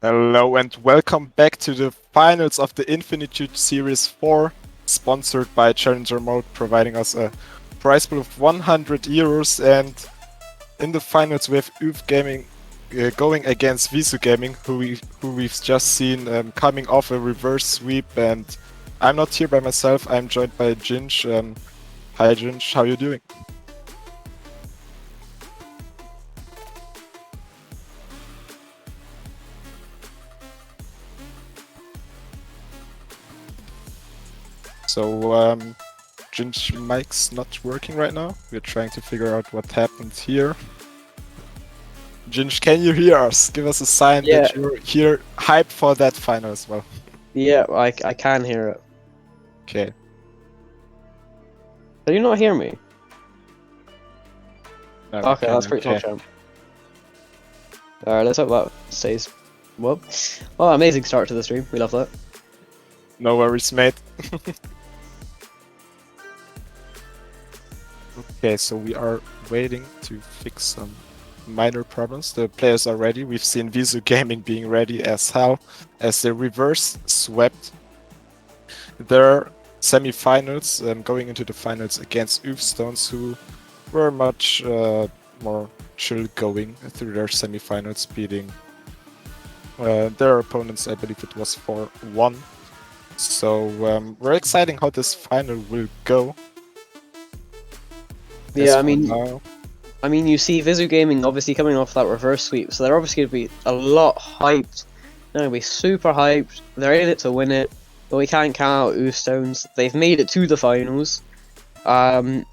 Hello and welcome back to the finals of the Infinitude Series 4, sponsored by Challenger Mode, providing us a prize pool of 100 euros. And in the finals, we have UF Gaming going against VISU Gaming, who we've just seen coming off a reverse sweep. And I'm not here by myself. I'm joined by Ginge. Hi, Ginge. How are you doing? So, Ginge mic's not working right now. We're trying to figure out what happened here. Ginge, can you hear us? Give us a sign that you're here, hype for that final as well. Yeah, I can hear it. Okay. Can you not hear me? No, Okay, that's pretty okay. cool, champ. Alright, let's hope that stays. Well, amazing start to the stream. We love that. No worries, mate. Okay, so we are waiting to fix some minor problems. The players are ready. We've seen VISU Gaming being ready as hell as they reverse swept their semi-finals, going into the finals against Stones, who were much more chill going through their semi-finals, beating their opponents. I believe it was 4-1. So we're excited how this final will go. Yeah, I mean, you see VISU Gaming obviously coming off that reverse sweep, so they're obviously going to be a lot hyped. They're going to be super hyped. They're in it to win it, but we can't count out Stones. They've made it to the finals. Can't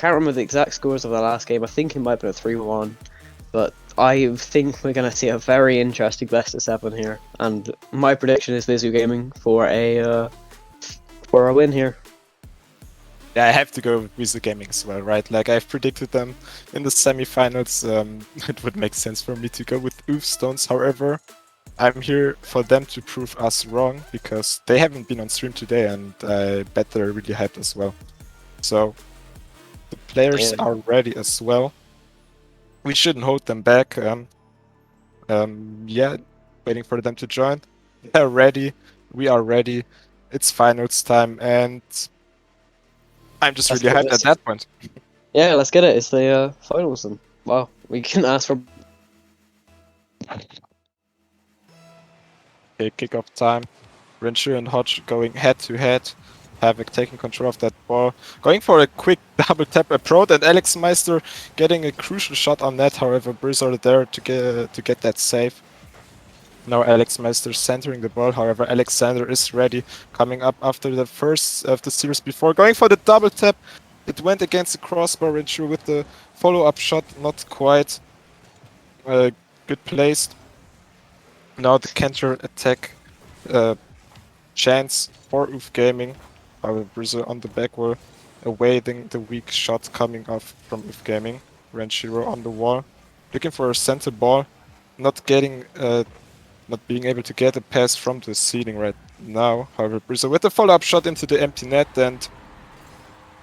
remember the exact scores of the last game. I think it might have been a 3-1, but I think we're going to see a very interesting best of 7 here. And my prediction is VISU Gaming for a win here. Yeah, I have to go with VISU Gaming as well, right? Like, I've predicted them in the semi-finals. It would make sense for me to go with Stones. However, I'm here for them to prove us wrong, because they haven't been on stream today, and I bet they're really hyped as well. So, the players are ready as well. We shouldn't hold them back. Yeah, waiting for them to join. They're ready. We are ready. It's finals time, and I'm just really hyped at that point. Yeah, let's get it. It's the finals then. Wow, we can ask for. Okay, kickoff time. Renshu and Hodge going head to head. Havoc taking control of that ball. Going for a quick double tap approach, and Alex Meister getting a crucial shot on net. However, Brizzard there to get that save. Now Alex Meister centering the ball. However, Alexander is ready, coming up after the first of the series before. Going for the double tap. It went against the crossbar. Renshu with the follow-up shot, not quite good placed. Now the counter attack chance for UF Gaming. However, Brazil on the back wall, awaiting the weak shot coming off from UF Gaming. Renshiro on the wall, looking for a center ball, not being able to get a pass from the ceiling right now. However, Brazil with a follow-up shot into the empty net, and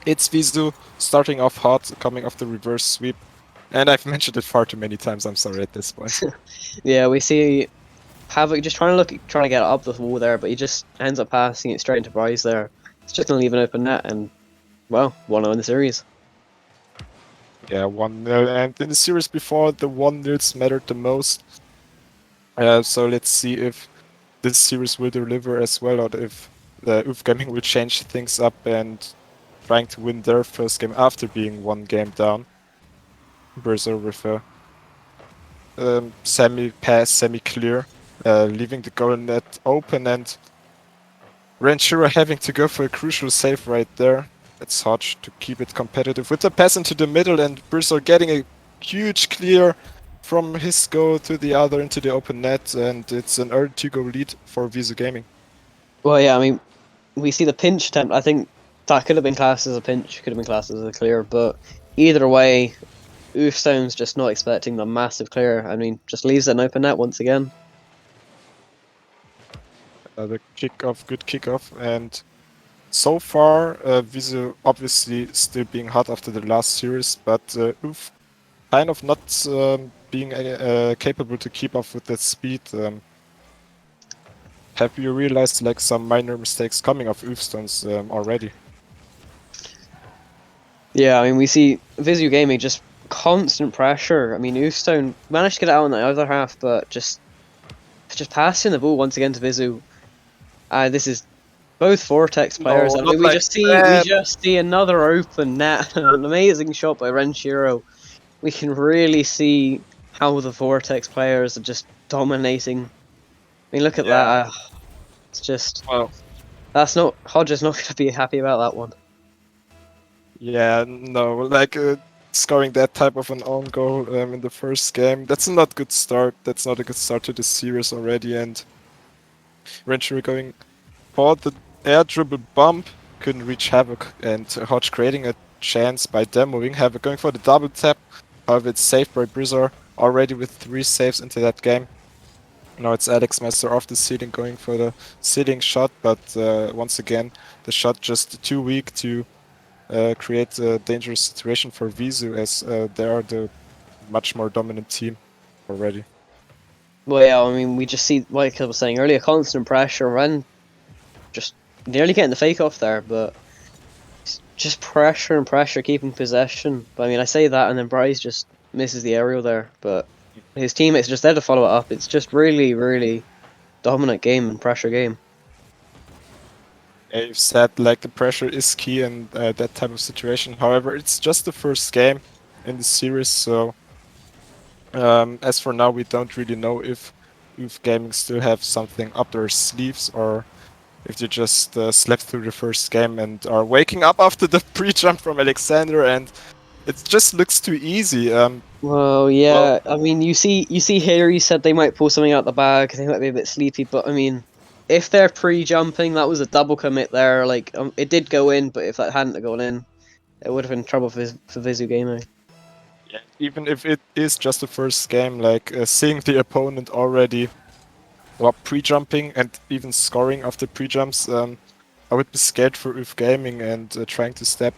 it's VISU starting off hot, coming off the reverse sweep. And I've mentioned it far too many times, I'm sorry at this point. Yeah, we see Havoc just trying to get up the wall there, but he just ends up passing it straight into Bryce there. It's just going to leave an open net, and, well, 1-0 in the series. Yeah, 1-0, and in the series before, the 1-0s mattered the most. So let's see if this series will deliver as well, or if the UF Gaming will change things up and trying to win their first game after being one game down. Berser with a semi-pass, semi-clear, leaving the goal net open, and Ranchura having to go for a crucial save right there. It's Hodge to keep it competitive with the pass into the middle, and Berser getting a huge clear from his goal to the other into the open net, and it's an early 2-goal lead for VISU Gaming. Well, yeah, I mean, we see the pinch attempt. I think that could have been classed as a pinch, could have been classed as a clear, but either way, Stone's just not expecting the massive clear. I mean, just leaves it an open net once again. The kickoff, good kickoff, and so far VISU obviously still being hot after the last series, but UF kind of not being capable to keep up with that speed. Have you realized like some minor mistakes coming of Oofstones already? Yeah, I mean, we see VISU Gaming just constant pressure. I mean, Oofstone managed to get it out in the other half, but just passing the ball once again to VISU. This is both Vortex players. No, I not mean, we like just see we that. just see another open net, an amazing shot by Renshiro. We can really see how the Vortex players are just dominating. I mean, look at Yeah, that. It's just well, that's not Hodge's not going to be happy about that one. yeah, no, like scoring that type of an own goal in the first game, that's a not good start. That's not a good start to the series already. And Renshiro going for the air dribble bump, couldn't reach Havoc, and Hodge creating a chance by demoing Havoc, going for the double tap. However, it's saved by Brizar already with 3 saves into that game. Now it's Alex Master off the ceiling going for the ceiling shot, but once again, the shot just too weak to create a dangerous situation for VISU as they are the much more dominant team already. Well, yeah, I mean, we just see, like I was saying earlier, constant pressure and just nearly getting the fake off there, but it's just pressure and pressure, keeping possession. But I mean, I say that, and then Bryce just misses the aerial there, but his teammates are just there to follow it up. It's just really, really dominant game and pressure game. Yeah, you've said like the pressure is key in that type of situation. However, it's just the first game in the series, so as for now, we don't really know if Youth Gaming still have something up their sleeves or if they just slept through the first game and are waking up after the pre-jump from Alexander, and it just looks too easy. Well, Well, yeah, I mean, you see here, you said they might pull something out the bag, they might be a bit sleepy, but I mean, if they're pre-jumping, that was a double commit there. Like, it did go in, but if that hadn't gone in, it would have been trouble for Vizu Gaming. yeah, even if it is just the first game, like seeing the opponent already well, pre-jumping and even scoring after pre-jumps, I would be scared for Youth Gaming and trying to stop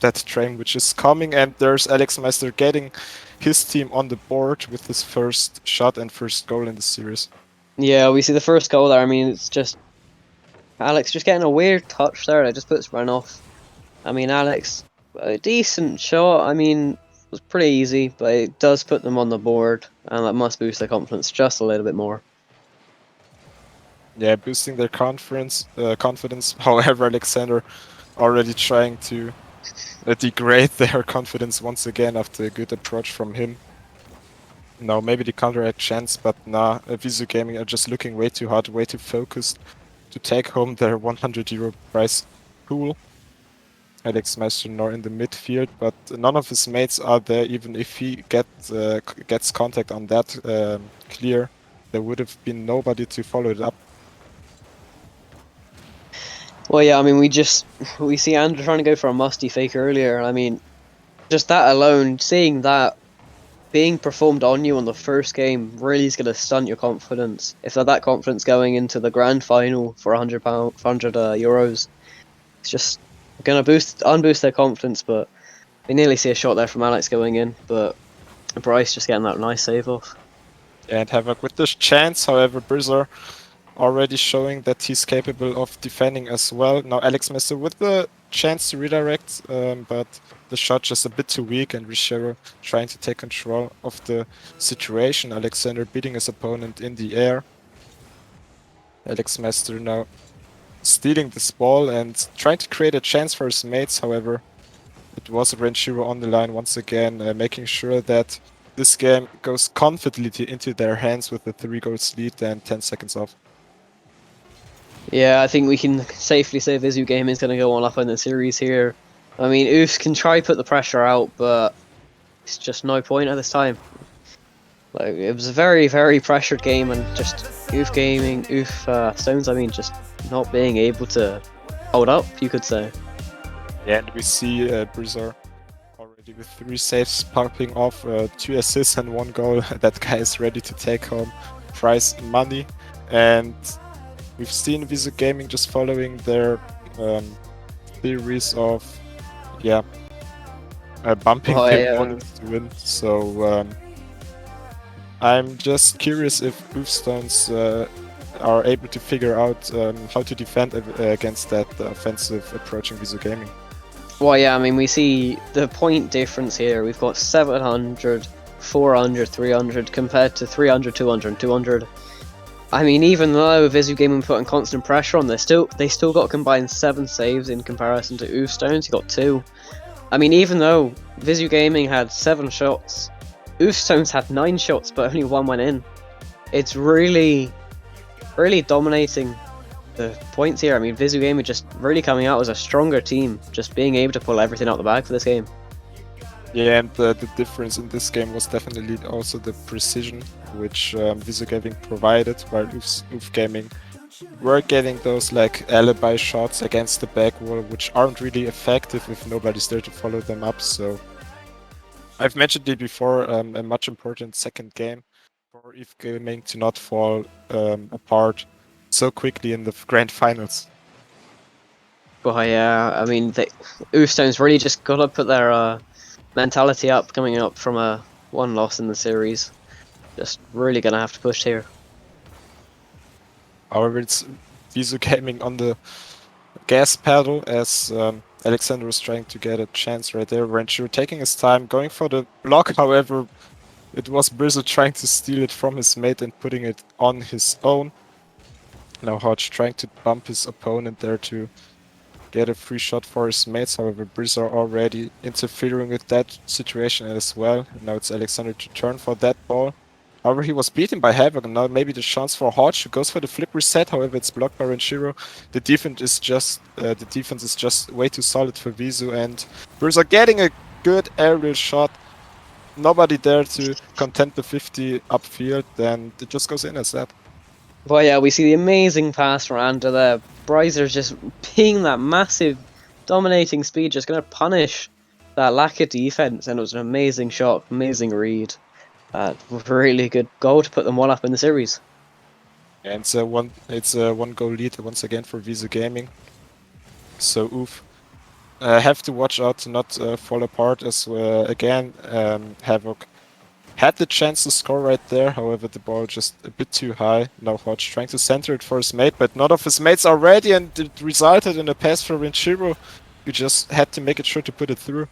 that train which is coming. And there's Alex Meister getting his team on the board with his first shot and first goal in the series. Yeah, we see the first goal there. I mean, it's just Alex just getting a weird touch there that just puts Ren off. I mean, Alex, a decent shot. I mean, it was pretty easy, but it does put them on the board, and that must boost their confidence just a little bit more. Yeah, boosting their confidence. However, Alexander already trying to degrade their confidence once again after a good approach from him. No, maybe the counteract chance, but nah, Visu Gaming are just looking way too hard, way too focused to take home their 100 euro prize pool. Alex Meister nor in the midfield, but none of his mates are there. Even if he gets contact on that clear, there would have been nobody to follow it up. Well, yeah, I mean, we see Andrew trying to go for a musty fake earlier. I mean, just that alone, seeing that being performed on you on the first game really is going to stunt your confidence. If they're that confidence going into the grand final for £100, 100 euros, it's just going to unboost their confidence. But we nearly see a shot there from Alex going in, but Bryce just getting that nice save off. And Havoc with this chance, however, Brizzer already showing that he's capable of defending as well. Now Alex Messer with the chance to redirect, but the shot just a bit too weak, and Rishero trying to take control of the situation. Alexander beating his opponent in the air. Alex Master now stealing this ball and trying to create a chance for his mates. However, it was Renshiro on the line once again, making sure that this game goes confidently into their hands with the 3 goals lead and 10 seconds off. Yeah, I think we can safely say Vizu Gaming is going to go on up in the series here. I mean, Oofs can try put the pressure out, but it's just no point at this time. Like, it was a very, very pressured game, and just Stones, I mean, just not being able to hold up, you could say. Yeah, and we see Brizar already with 3 saves popping off, 2 assists and 1 goal. That guy is ready to take home prize money. And we've seen Visu Gaming just following their theories of, yeah, bumping Oh, the yeah. opponents to win. So I'm just curious if Oofstones are able to figure out how to defend against that offensive approaching VISU Gaming. Well, yeah, I mean, we see the point difference here. We've got 700, 400, 300 compared to 300, 200, and 200. I mean, even though VISU Gaming put on constant pressure on, they still got combined 7 saves in comparison to Oofstones. He got 2. I mean, even though VISU Gaming had 7 shots, Oofstones had 9 shots, but only 1 went in. It's really dominating the points here. I mean, VISU Gaming just really coming out as a stronger team, just being able to pull everything out the bag for this game. Yeah, and the difference in this game was definitely also the precision which VISU Gaming provided, while Oof Gaming were getting those like alibi shots against the back wall, which aren't really effective if nobody's there to follow them up. So I've mentioned it before, a much important second game for Oof Gaming to not fall apart so quickly in the grand finals. But yeah, I mean, Oofstones really just got to put their mentality up coming up from a 1 loss in the series. Just really gonna have to push here. However, it's VISU Gaming on the gas pedal as Alexander was trying to get a chance right there. Ranchero taking his time, going for the block. However, it was Brizzle trying to steal it from his mate and putting it on his own. Now Hodge trying to bump his opponent there to get a free shot for his mates. However, Brizzle already interfering with that situation as well. Now it's Alexander to turn for that ball. However, he was beaten by Havoc, and now maybe the chance for Hodge, who goes for the flip reset. However, it's blocked by Renshiro. The defense is just way too solid for VISU, and Brizzle getting a good aerial shot. Nobody there to contend the 50 upfield, and it just goes in as that. But yeah, we see the amazing pass from Ander there. Bryzer's just being that massive, dominating speed, just going to punish that lack of defense, and it was an amazing shot, amazing read. Really good goal to put them 1 up in the series. And it's a one goal lead once again for VISU Gaming. So Oof have to watch out to not fall apart as again Havoc had the chance to score right there. However, the ball just a bit too high. Now Hodge trying to center it for his mate, but none of his mates are ready, and it resulted in a pass for Renshiro, who just had to make it sure to put it through.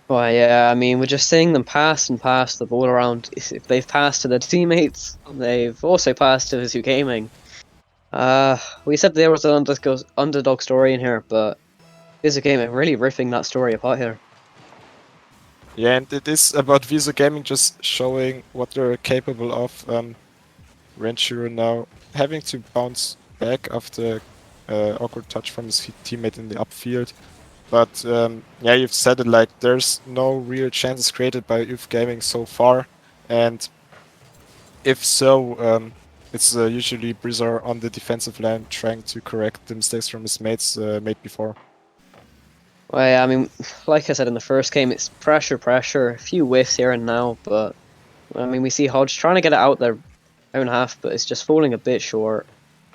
Well, yeah, I mean, we're just seeing them pass and pass the ball around. If they've passed to their teammates, they've also passed to VISU Gaming. We said there was an underdog story in here, but VISU Gaming really ripping that story apart here. Yeah, and it is about VISU Gaming just showing what they're capable of. Renshiro now having to bounce back after awkward touch from his teammate in the upfield. But yeah, you've said it, like there's no real chances created by Oof Gaming so far, and if so, it's usually Brizzar on the defensive line trying to correct the mistakes from his mates made before. Well, yeah, I mean, like I said in the first game, it's pressure, a few whiffs here and now, but I mean, we see Hodge trying to get it out their own half, but it's just falling a bit short.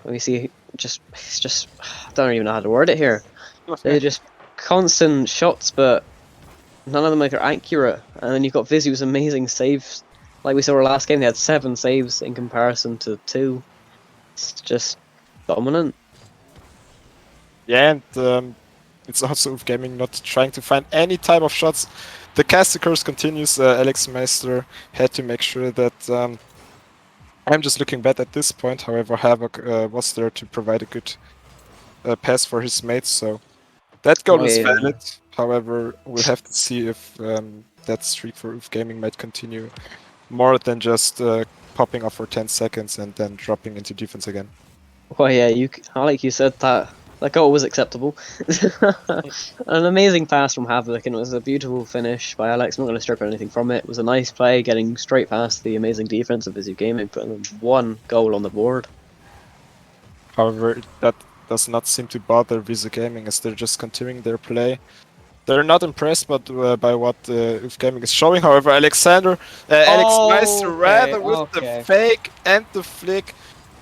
And we see it's just, I don't even know how to word it here. They're just constant shots, but none of them are accurate. And then you've got VISU's amazing saves. Like we saw our last game, they had 7 saves in comparison to 2. It's just dominant. Yeah, and it's also Oof Gaming not trying to find any type of shots. The caster curse continues. Alex Meister had to make sure that I'm just looking bad at this point. However, Havoc was there to provide a good pass for his mates, so that goal is valid. However, we'll have to see if that streak for Oof Gaming might continue more than just popping off for 10 seconds and then dropping into defense again. Well, yeah, like you said, that goal was acceptable. An amazing pass from Havoc, and it was a beautiful finish by Alex. I'm not going to strip anything from it. It was a nice play, getting straight past the amazing defense of VISU Gaming, putting 1 goal on the board. However, that does not seem to bother VISU Gaming as they're just continuing their play. They're not impressed by what Oof Gaming is showing. However, Alex Meister rather with the fake and the flick.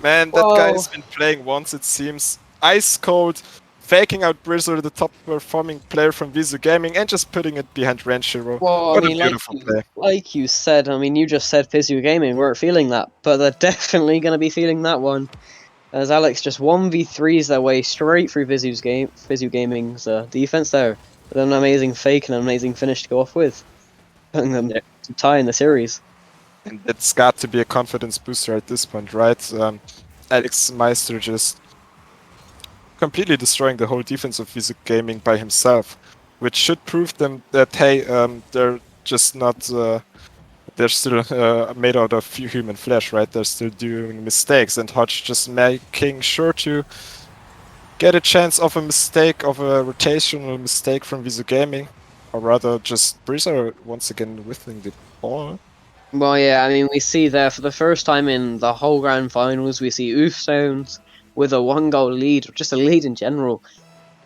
Man, that guy has been playing once, it seems. Ice cold faking out Brizzle, the top performing player from VISU Gaming, and just putting it behind Renshiro. Well, I What a mean, beautiful play. like you said, I mean, you just said VISU Gaming weren't feeling that, but they're definitely going to be feeling that one. As Alex just 1v3s their way straight through VISU Gaming's defense there. With an amazing fake and an amazing finish to go off with. Putting them Yeah. to tie in the series. And it's got to be a confidence booster at this point, right? Alex Meister just completely destroying the whole defense of VISU Gaming by himself, which should prove them that, hey, they're just not... they're still made out of human flesh, right? They're still doing mistakes, and Hodge just making sure to get a chance of a mistake, of a rotational mistake from VISU Gaming, or rather just Breezer once again whiffing the ball. Well, yeah, I mean, we see there for the first time in the whole grand finals, we see Oofstones with a 1-goal lead, or just a lead in general.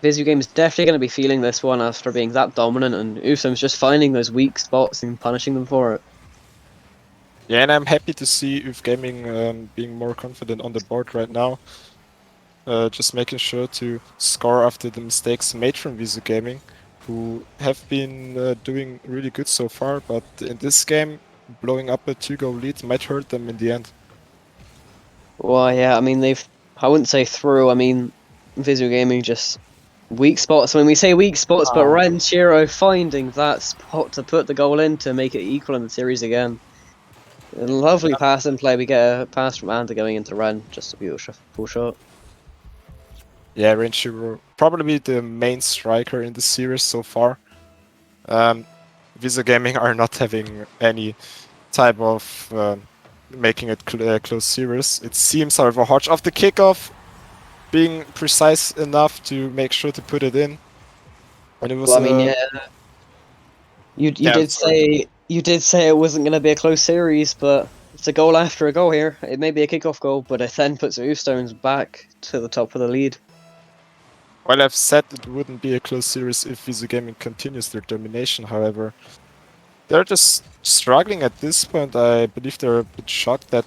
VISU Game is definitely going to be feeling this one after being that dominant, and Oofstones just finding those weak spots and punishing them for it. Yeah, and I'm happy to see UF Gaming being more confident on the board right now. Just making sure to score after the mistakes made from VISU Gaming, who have been doing really good so far, but in this game, blowing up a 2-goal lead might hurt them in the end. Well, yeah, I mean, I wouldn't say through, I mean, VISU Gaming just weak spots. When we say weak spots, but Renshiro finding that spot to put the goal in to make it equal in the series again. A lovely pass and play. We get a pass from Anda going into Ren, just a beautiful shot. Yeah, Renshiro probably the main striker in the series so far. VISU Gaming are not having any type of making it close series. It seems, however, Hodge off the kickoff, being precise enough to make sure to put it in. And it was. Well, I mean, yeah. You did say it wasn't going to be a close series, but it's a goal after a goal here. It may be a kickoff goal, but it then puts Oofstones back to the top of the lead. Well, I've said it wouldn't be a close series if VISU Gaming continues their domination, however. They're just struggling at this point. I believe they're a bit shocked that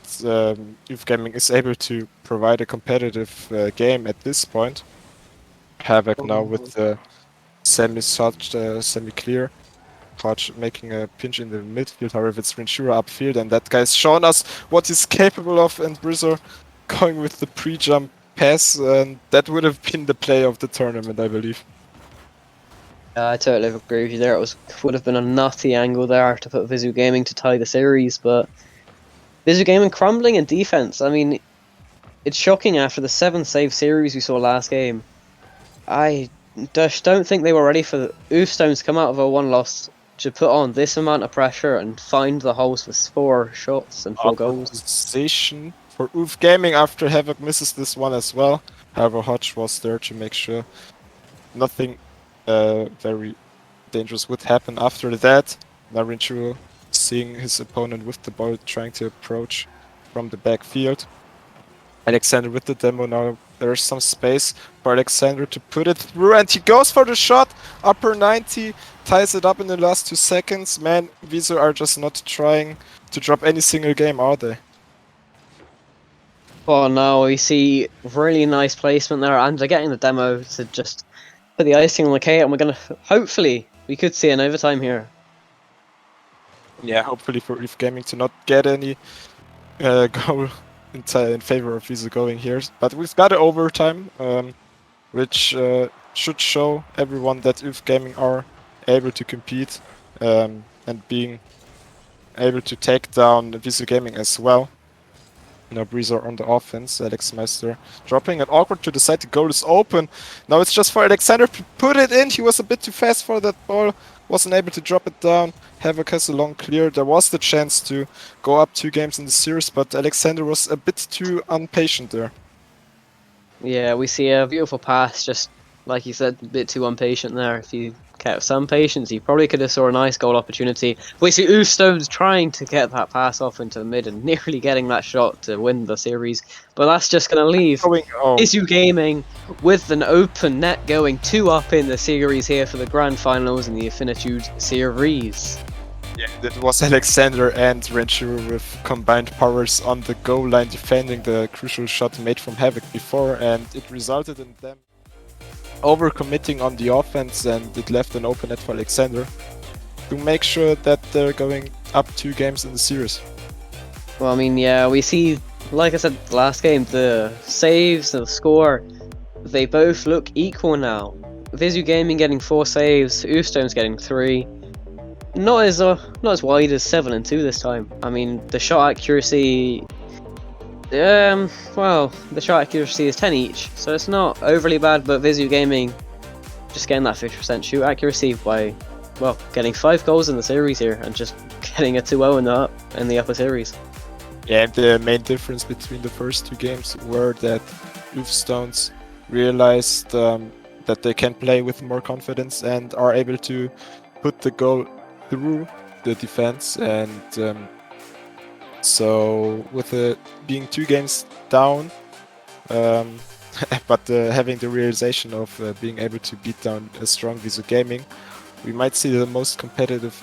UF Gaming is able to provide a competitive game at this point. Havoc now with the semi-clear. Hodge making a pinch in the midfield, however it's Renshiro upfield, and that guy's shown us what he's capable of, and Brizzo going with the pre-jump pass, and that would have been the play of the tournament, I believe. I totally agree with you there. Would have been a nutty angle there to put VISU Gaming to tie the series, but VISU Gaming crumbling in defense. I mean, it's shocking after the 7-save series we saw last game. I just don't think they were ready for the Oofstones to come out of a 1-loss to put on this amount of pressure and find the holes with 4 shots and 4 goals. Position for UF Gaming after Havoc misses this one as well. However, Hodge was there to make sure nothing very dangerous would happen after that. Now Renshiro seeing his opponent with the ball, trying to approach from the backfield. Alexander with the demo now. There's some space for Alexander to put it through, and he goes for the shot. Upper 90, ties it up in the last 2 seconds. Man, VISU are just not trying to drop any single game, are they? Well, now we see really nice placement there, and they're getting the demo to just put the icing on the cake, and we're gonna hopefully we could see an overtime here. Yeah, hopefully for UF Gaming to not get any goal in favor of VISU going here. But we've got an overtime, which should show everyone that UF Gaming are able to compete and being able to take down VISU Gaming as well. Now Breezer on the offense, Alex Meister dropping it awkward to the side, the goal is open. Now it's just for Alexander to put it in, he was a bit too fast for that ball, wasn't able to drop it down. Havoc has a long clear, there was the chance to go up 2 games in the series, but Alexander was a bit too impatient there. Yeah, we see a beautiful pass, just like you said, a bit too impatient there. If you kept some patience, you probably could have saw a nice goal opportunity. We see Oofstones trying to get that pass off into the mid and nearly getting that shot to win the series, but that's just going to leave VISU Gaming with an open net going 2-up in the series here for the grand finals in the Infinitude series. Yeah, that was Alexander and Renshiro with combined powers on the goal line defending the crucial shot made from Havoc before, and it resulted in them overcommitting on the offense, and it left an open net for Alexander to make sure that they're going up 2 games in the series. Well, I mean, yeah, we see, like I said last game, the saves and the score, they both look equal now. VISU Gaming getting 4 saves, Oostone's getting 3. Not as wide as 7 and 2 this time. I mean, the shot accuracy. Well, the shot accuracy is 10 each, so it's not overly bad. But VISU Gaming just getting that 50% shoot accuracy by, well, getting 5 goals in the series here and just getting a 2-0 in the upper series. Yeah, and the main difference between the first 2 games were that Stones realized that they can play with more confidence and are able to put the goal through the defense. And so with it being 2 games down, but having the realization of being able to beat down a strong VISU Gaming, we might see the most competitive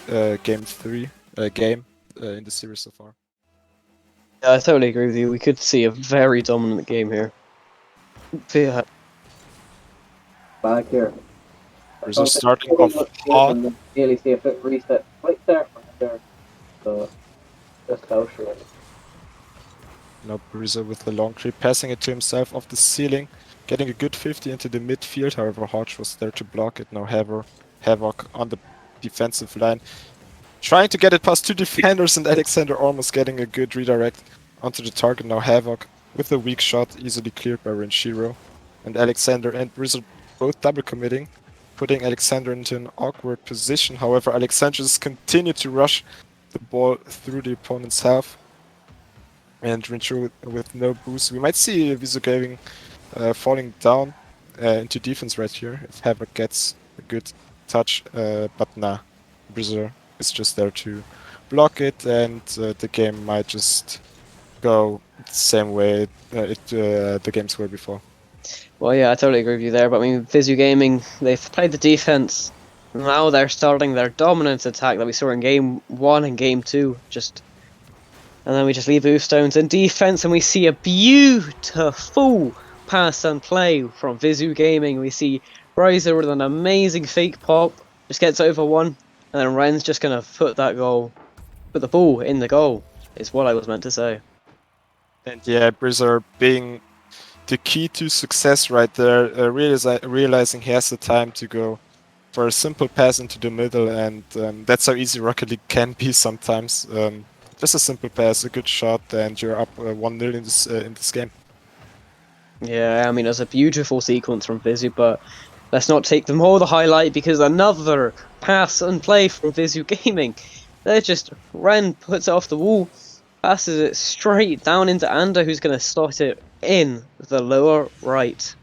game 3 game in the series so far. Yeah, I totally agree with you. We could see a very dominant game here. Yeah. Back here. VISU starting off hot. Nearly see a foot reset right there from there. So just go for it. Now Bruiser with the long creep, passing it to himself off the ceiling, getting a good 50 into the midfield. However, Hodge was there to block it. Now Havoc on the defensive line, trying to get it past 2 defenders, and Alexander almost getting a good redirect onto the target. Now Havoc with a weak shot, easily cleared by Renshiro. And Alexander and Bruiser both double committing, putting Alexander into an awkward position. However, Alexander just continued to rush the ball through the opponent's half. And Renshiro with no boost. We might see VISU Gaming falling down into defense right here if Havoc gets a good touch, but nah, Bruiser is just there to block it, and the game might just go the same way the games were before. Well, yeah, I totally agree with you there. But I mean, VISU Gaming, they've played the defense. Now they're starting their dominant attack that we saw in game 1 and game 2. And then we just leave Oostones in defense, and we see a beautiful pass and play from VISU Gaming. We see Riser with an amazing fake pop, just gets over 1, and then Ren's just gonna put the ball in the goal. Is what I was meant to say. And yeah, Bruiser being the key to success right there, realizing he has the time to go for a simple pass into the middle, and that's how easy Rocket League can be sometimes. Just a simple pass, a good shot, and you're up 1-0 in this game. Yeah, I mean, it was a beautiful sequence from VISU, but let's not take them all the highlight, because another pass and play from VISU Gaming. Ren puts it off the wall, passes it straight down into Ander, who's going to slot it in the lower right.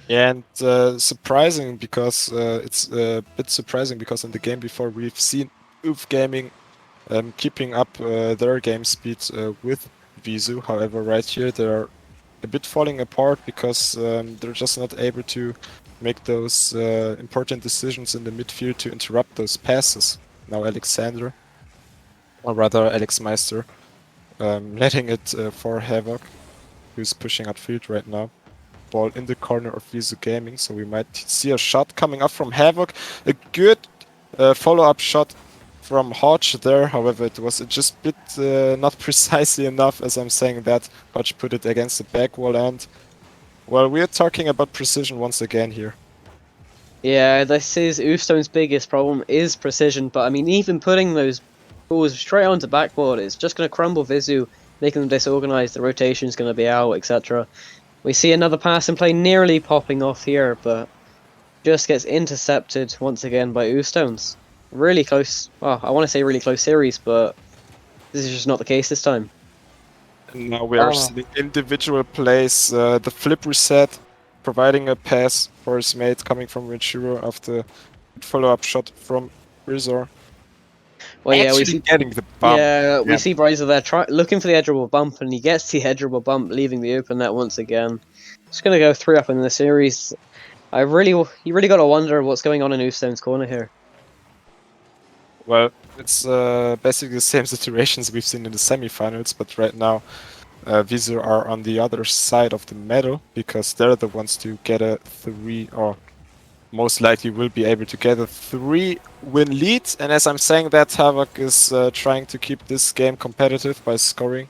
Yeah, and surprising because it's a bit surprising because in the game before we've seen VISU Gaming keeping up their game speed with VISU. However, right here they're a bit falling apart because they're just not able to make those important decisions in the midfield to interrupt those passes. Now Alexander, or rather Alex Meister, letting it for Havoc, who's pushing outfield right now. Ball in the corner of VISU Gaming, so we might see a shot coming up from Havoc. A good follow-up shot from Hodge there. However, it was just a bit not precisely enough, as I'm saying that. Hodge put it against the back wall, and well, we're talking about precision once again here. Yeah, this is Oostone's biggest problem, is precision, but I mean, even putting those balls straight onto backboard is just going to crumble VISU, making them disorganized, the rotation's going to be out, etc. We see another pass and play nearly popping off here, but just gets intercepted once again by Oostones. Really close, well, I want to say really close series, but this is just not the case this time. And now we are seeing individual plays, the flip reset, providing a pass for his mate coming from Renshiro after follow-up shot from Rizor. Well, yeah, we see getting the bump. Yeah, we see Bryzer there looking for the edgeable bump, and he gets the edgeable bump, leaving the open net once again. Just gonna go 3-up in the series. You really got to wonder what's going on in Oostone's corner here. Well, it's basically the same situations we've seen in the semifinals, but right now VISU are on the other side of the medal because they're the ones to get a 3 or most likely will be able to get a 3-win lead. And as I'm saying that, Havoc is trying to keep this game competitive by scoring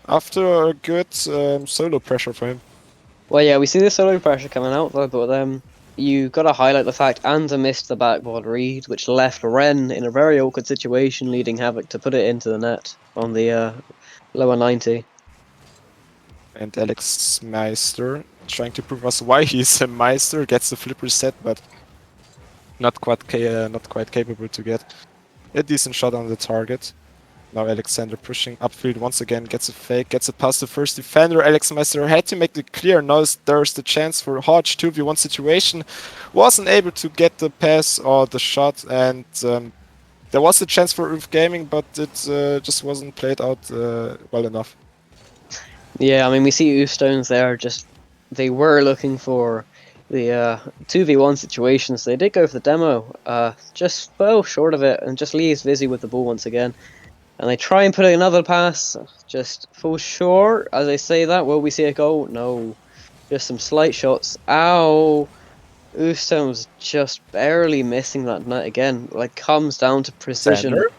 after a good solo pressure for him. Well, yeah, we see the solo pressure coming out though, but you got to highlight the fact Anda missed the backboard read, which left Ren in a very awkward situation, leading Havoc to put it into the net on the lower 90. And Alex Meister trying to prove us why he's a Meister, gets the flip reset, but not quite capable to get a decent shot on the target. Now Alexander pushing upfield once again, gets a fake, gets it past the first defender. Alex Meister had to make it clear. Now there's the chance for Hodge 2v1 situation. Wasn't able to get the pass or the shot, and there was a chance for Ulf Gaming, but it just wasn't played out well enough. Yeah, I mean, we see Stones there, they were looking for the 2v1 situations. They did go for the demo, just fell short of it and just leaves VISU with the ball once again. And they try and put another pass, just falls short. As I say that, will we see a goal? No. Just some slight shots. Ow! Stones just barely missing that net again. Like, comes down to precision. Sander?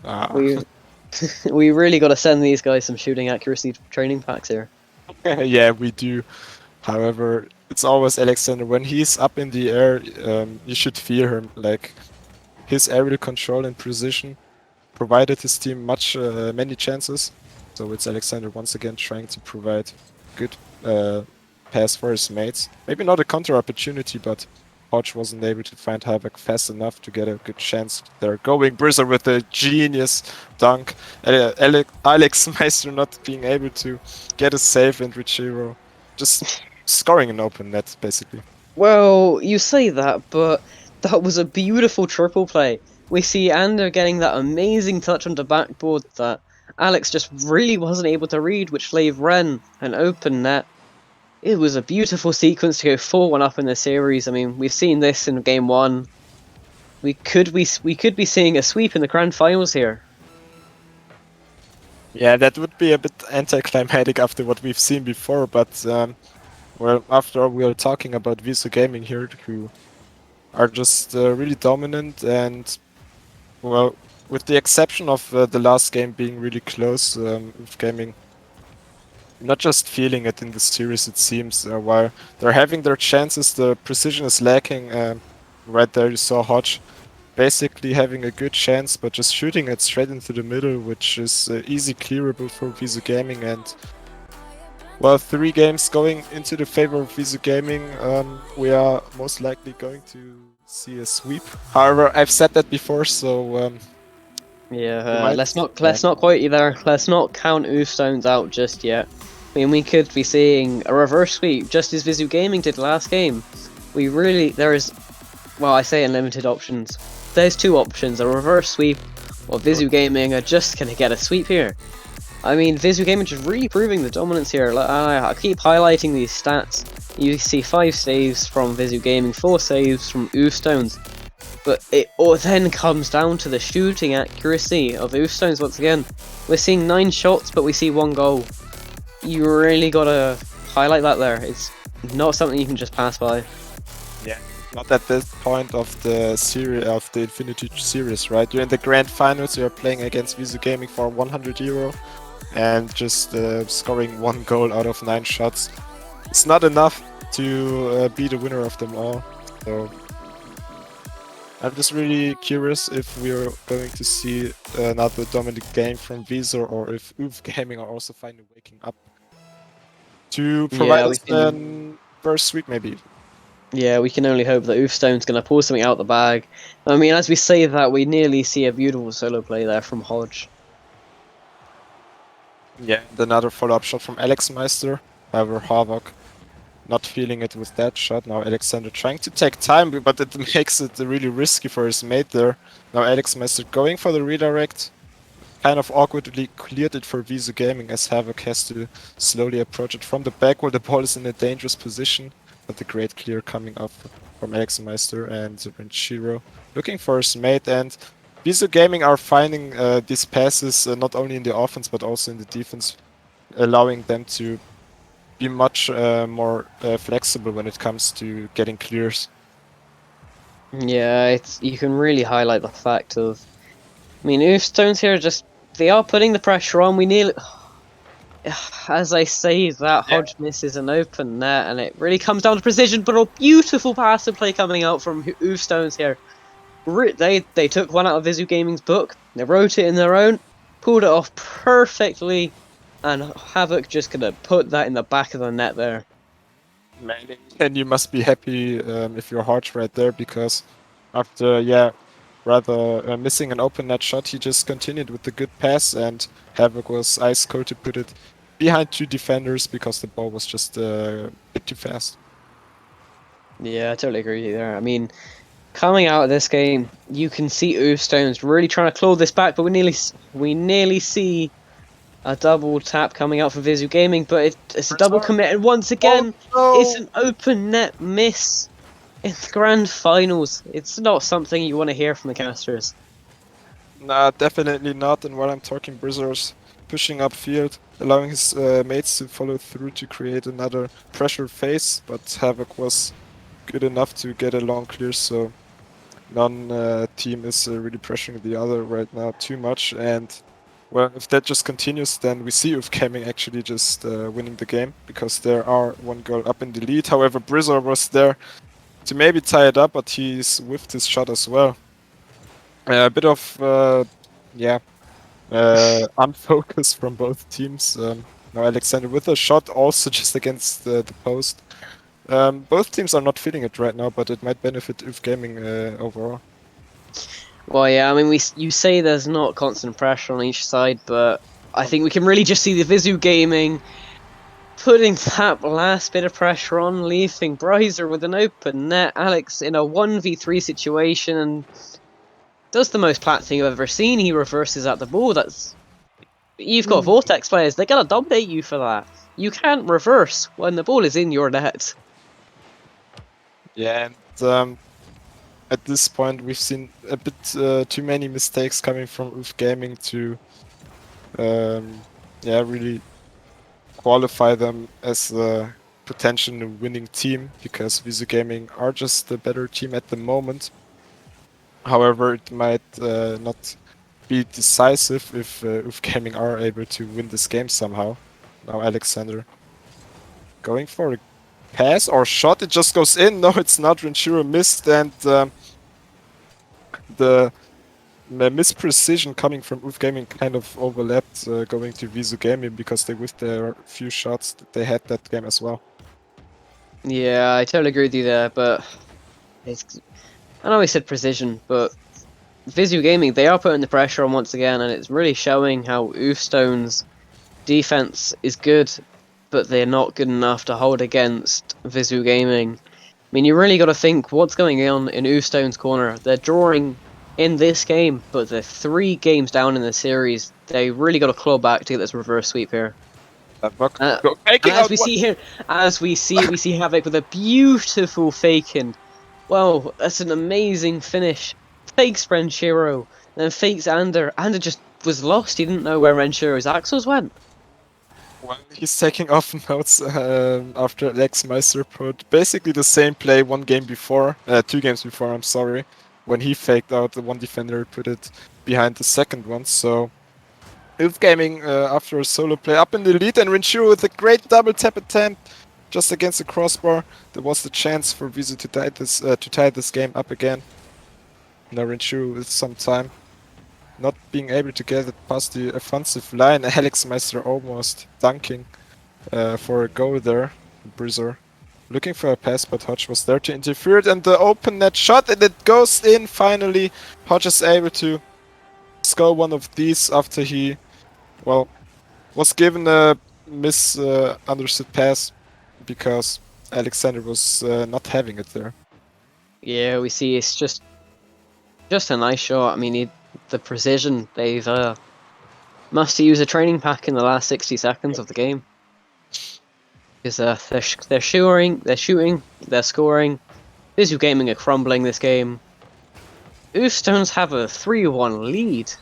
Ah. We we really got to send these guys some shooting accuracy training packs here. Yeah, we do. However, it's always Alexander. When he's up in the air, you should fear him. Like, his aerial control and precision provided his team many chances. So it's Alexander once again trying to provide good pass for his mates. Maybe not a counter opportunity, but Hodge wasn't able to find Havoc fast enough to get a good chance. They're going Brizzer with a genius dunk. Alex Meister not being able to get a save, and Richiro just scoring an open net, basically. Well, you say that, but that was a beautiful triple play. We see Ander getting that amazing touch on the backboard that Alex just really wasn't able to read, which gave Ren an open net. It was a beautiful sequence to go 4-1 up in the series. I mean, we've seen this in game 1. We could be seeing a sweep in the grand finals here. Yeah, that would be a bit anticlimactic after what we've seen before, but well, after all, we are talking about VISU Gaming here, who are just really dominant, and well, with the exception of the last game being really close, with Gaming not just feeling it in the series, it seems. While they're having their chances, the precision is lacking. Right there, you saw Hodge basically having a good chance, but just shooting it straight into the middle, which is easy clearable for VISU Gaming. And well, 3 games going into the favor of VISU Gaming, we are most likely going to see a sweep. However, I've said that before, so Yeah, let's not quite either. Let's not count Stones out just yet. I mean, we could be seeing a reverse sweep, just as VISU Gaming did last game. Well, I say unlimited options. There's 2 options: a reverse sweep, or VISU Gaming are just gonna get a sweep here. I mean, VISU Gaming just really proving the dominance here. I keep highlighting these stats. You see 5 saves from VISU Gaming, 4 saves from Stones. But it all then comes down to the shooting accuracy of Stones once again. We're seeing 9 shots, but we see 1 goal. You really gotta highlight that there. It's not something you can just pass by. Yeah, not at this point of the series of the Infinitude series, right? You're in the grand finals. You're playing against VISU Gaming for €100, and just scoring 1 goal out of 9 shots. It's not enough to be the winner of them all. So I'm just really curious if we're going to see another dominant game from VISU, or if UV Gaming are also finally waking up to provide us a first sweep, maybe. Yeah, we can only hope that Stone's going to pull something out the bag. I mean, as we say that, we nearly see a beautiful solo play there from Hodge. Yeah, and another follow-up shot from Alex Meister. However, Havoc not feeling it with that shot. Now Alexander trying to take time, but it makes it really risky for his mate there. Now Alex Meister going for the redirect. Kind of awkwardly cleared it for VISU Gaming, as Havoc has to slowly approach it from the back where the ball is in a dangerous position. But the great clear coming up from Alex Meister and Renshiro looking for his mate. And VISU Gaming are finding these passes not only in the offense but also in the defense allowing them to be much more flexible when it comes to getting clears. Yeah, it's you can really highlight the fact of. I mean, Oofstones here just they are putting the pressure on. We nearly, as I say, that Yeah. Hodge misses an open net, and it really comes down to precision. But a beautiful pass and play coming out from Oofstones here. They took one out of VISU Gaming's book. They wrote it in their own, pulled it off perfectly, and Havoc just gonna put that in the back of the net there. And you must be happy if you're Hodge right there, because after, yeah, rather missing an open net shot, he just continued with the good pass, and Havoc was ice cold to put it behind 2 defenders because the ball was just a bit too fast. Yeah, I totally agree with you there. I mean, coming out of this game, you can see Oofstones really trying to claw this back, but we nearly see a double tap coming out for VISU Gaming, but it's a double commit, and once Oh again, it's no! an open net miss in the grand finals. It's not something you want to hear from the casters. Nah, definitely not. And while I'm talking, Brizzer's pushing upfield, allowing his mates to follow through to create another pressure phase, but Havoc was good enough to get a long clear, so none team is really pressuring the other right now too much. And well, if that just continues, then we see UF Gaming actually just winning the game, because there are 1 goal up in the lead. However, Brizzer was there to maybe tie it up, but he's whiffed his shot as well. A bit of yeah, unfocus from both teams. Now Alexander with a shot also just against the post. Both teams are not feeling it right now, but it might benefit UF Gaming overall. Well, yeah, I mean, you say there's not constant pressure on each side, but I think we can really just see the VISU Gaming putting that last bit of pressure on, leaving Bryzer with an open net. Alex in a 1v3 situation and does the most plat thing I've ever seen. He reverses at the ball. You've got Vortex players, they're gonna dominate you for that. You can't reverse when the ball is in your net. Yeah, and at this point we've seen a bit too many mistakes coming from UF Gaming to yeah, really qualify them as a potential winning team, because VISU Gaming are just the better team at the moment. However, it might not be decisive if UF Gaming are able to win this game somehow. Now Alexander going for a pass or shot, it just goes in. No, it's not. Renshiro missed, and the misprecision coming from UF Gaming kind of overlapped going to VISU Gaming, because they whiffed their few shots that they had that game as well. Yeah, I totally agree with you there, but I know we said precision, but VISU Gaming, they are putting the pressure on once again, and it's really showing how Oofstone's defense is good, but they're not good enough to hold against VISU Gaming. I mean, you really got to think what's going on in Oofstone's corner. They're drawing in this game, but they're 3 games down in the series. They really got to claw back to get this reverse sweep here. Uh, and Taking as out we one. see here, we see Havoc with a beautiful fake-in. Well, that's an amazing finish. Fakes Renshiro, then fakes Ander. Ander just was lost. He didn't know where Renshiro's axles went. Well, he's taking off notes after Alex Meister put basically the same play 1 game before, 2 games before, I'm sorry, when he faked out the one defender, put it behind the second one. So UF Gaming after a solo play up in the lead, and Renshiro with a great double tap attempt just against the crossbar. There was the chance for VISU to tie this game up again. Now Renshiro with some time, not being able to get it past the offensive line. Alex Meister almost dunking for a goal there. Brizzer looking for a pass, but Hodge was there to interfere it, and the open net shot, and it goes in finally. Hodge is able to score one of these after he, well, was given a misunderstood pass because Alexander was not having it there. Yeah, we see it's just a nice shot. I mean, the precision. They've must use a training pack in the last 60 seconds of the game. Because they're shooting, they're scoring. VISU Gaming are crumbling this game. Oofstones have a 3-1 lead.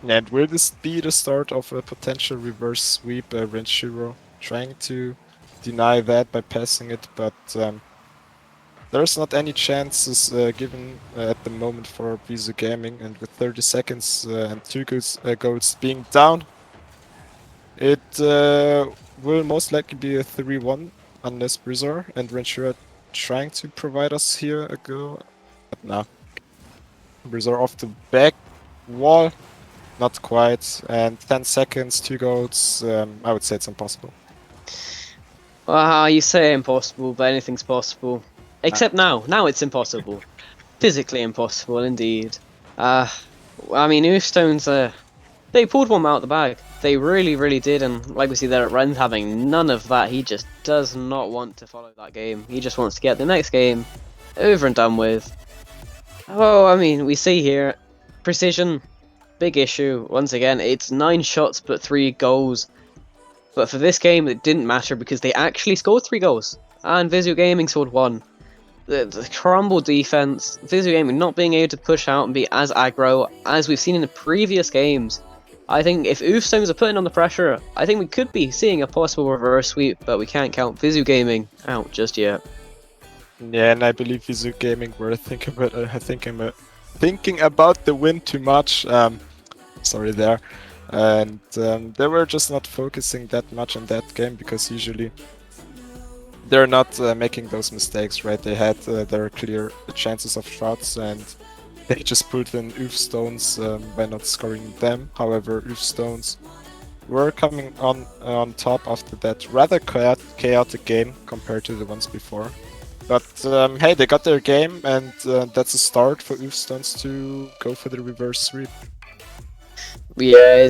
And will this be the start of a potential reverse sweep? Renshiro trying to deny that by passing it, but there's not any chances given at the moment for VISU Gaming, and with 30 seconds and two goals being down, it will most likely be a 3-1 unless Brizar and Renshiro trying to provide us here a goal. But no. Brizar off the back wall. Not quite. And 10 seconds, two goals. I would say it's impossible. Well, you say impossible, but anything's possible. Except now. Now it's impossible. Physically impossible, indeed. I mean, Oofstones, they pulled one out of the bag. They really, really did, and like we see there at Ren's having none of that. He just does not want to follow that game. He just wants to get the next game over and done with. Oh, I mean, we see here, precision, big issue. Once again, it's 9 shots but 3 goals. But for this game, it didn't matter because they actually scored 3 goals. And VISU Gaming scored 1. The crumble defense, VISU Gaming not being able to push out and be as aggro as we've seen in the previous games. I think if Oofstones are putting on the pressure, I think we could be seeing a possible reverse sweep, but we can't count VISU Gaming out just yet. Yeah, and I believe VISU Gaming were thinking about the win too much. Sorry there. And they were just not focusing that much on that game because usually they're not making those mistakes, right? They had their clear chances of shots and they just put in Oofstones by not scoring them. However, Oofstones were coming on top after that rather chaotic game compared to the ones before. But hey, they got their game, and that's a start for Oofstones to go for the reverse sweep. Yeah,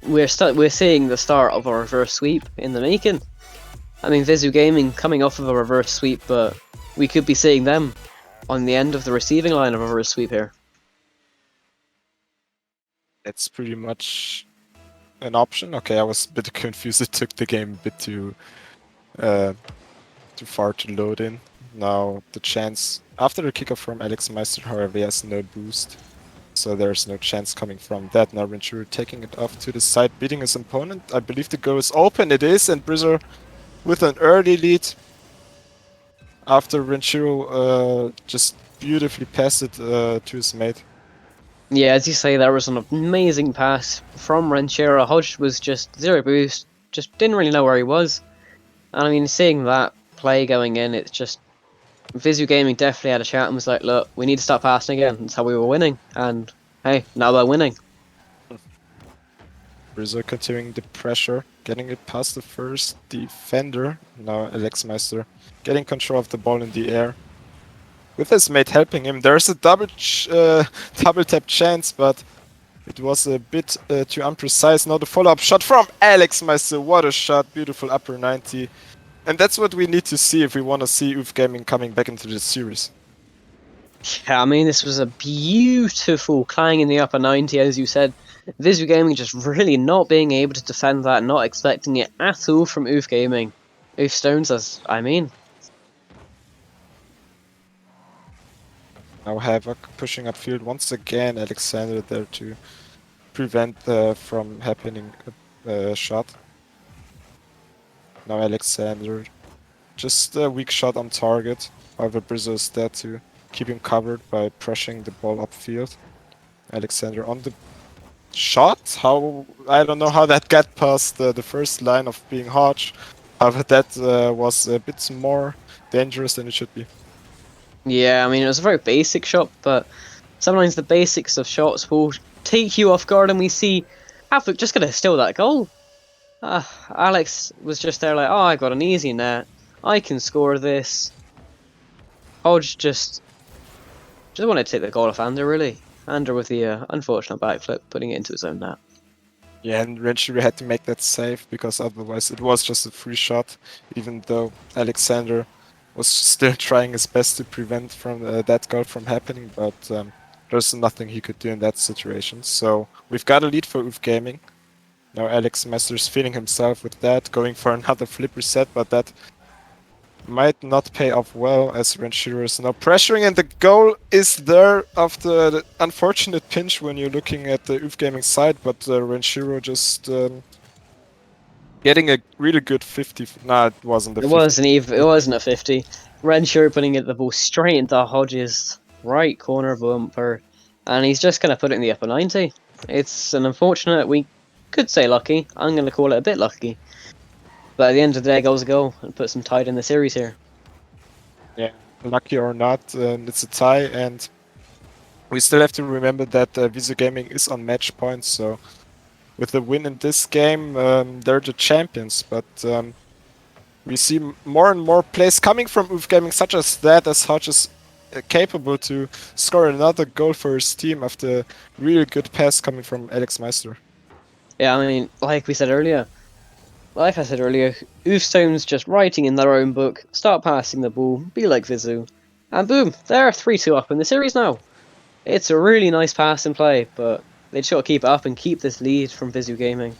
we're seeing the start of a reverse sweep in the making. I mean, VISU Gaming coming off of a reverse sweep, but we could be seeing them on the end of the receiving line of a reverse sweep here. It's pretty much an option. Okay, I was a bit confused. It took the game a bit too far to load in. Now the chance after the kickoff from Alex Meister, however, he has no boost, so there's no chance coming from that. Now Renshiro taking it off to the side, beating his opponent. I believe the goal is open. It is, and Brizzer with an early lead after Renshiro just beautifully passed it to his mate. Yeah, as you say, there was an amazing pass from Renshiro. Hodge was just 0 boost, just didn't really know where he was. And I mean, seeing that play going in, it's just VISU Gaming definitely had a chat and was like, look, we need to start passing again. That's how we were winning. And hey, now they're winning. Brizzer continuing the pressure, getting it past the first defender. Now Alex Meister getting control of the ball in the air. With his mate helping him, there's a double tap chance, but it was a bit too imprecise. Now the follow-up shot from Alex Meister. What a shot, beautiful upper 90. And that's what we need to see if we want to see Oof Gaming coming back into the series. Yeah, I mean, this was a beautiful clang in the upper 90, as you said. VISU Gaming just really not being able to defend that, not expecting it at all from Oof Gaming. Oofstones, as I mean. Now Havoc pushing upfield once again. Alexander there to prevent from happening a shot. Now Alexander, just a weak shot on target. However, Brizzo is there to keep him covered by pressuring the ball upfield. Alexander on the shot. I don't know how that got past the first line of being Hodge. However, that was a bit more dangerous than it should be. Yeah, I mean, it was a very basic shot, but sometimes the basics of shots will take you off guard, and we see Havoc just gonna steal that goal. Alex was just there like, oh, I got an easy net. I can score this. Hodge just wanted to take the goal off Ander, really. Ander with the unfortunate backflip, putting it into his own net. Yeah, and Renshiro had to make that save because otherwise it was just a free shot, even though Alexander was still trying his best to prevent from that goal from happening, but there's nothing he could do in that situation. So we've got a lead for Oof Gaming. Now Alex Meister's feeling himself with that, going for another flip reset, but that might not pay off well as Renshiro is now pressuring, and the goal is there after the unfortunate pinch when you're looking at the UF Gaming side, but Renshiro just getting a really good 50. Nah, it wasn't a It 50. wasn't even. It wasn't a 50. Renshaw putting it the ball straight into Hodges' right corner bumper, and he's just gonna put it in the upper 90. It's an unfortunate. We could say lucky. I'm gonna call it a bit lucky. But at the end of the day, goal's a goal and puts them tied in the series here. Yeah, lucky or not, it's a tie, and we still have to remember that VISU Gaming is on match points, so with the win in this game, they're the champions, but we see more and more plays coming from UF Gaming, such as that, as Hodge is capable to score another goal for his team after a really good pass coming from Alex Meister. Yeah, I mean, like I said earlier, Oofstone's just writing in their own book, start passing the ball, be like VISU, and boom, they're 3-2 up in the series now. It's a really nice pass and play, but they just gotta keep it up and keep this lead from VISU Gaming.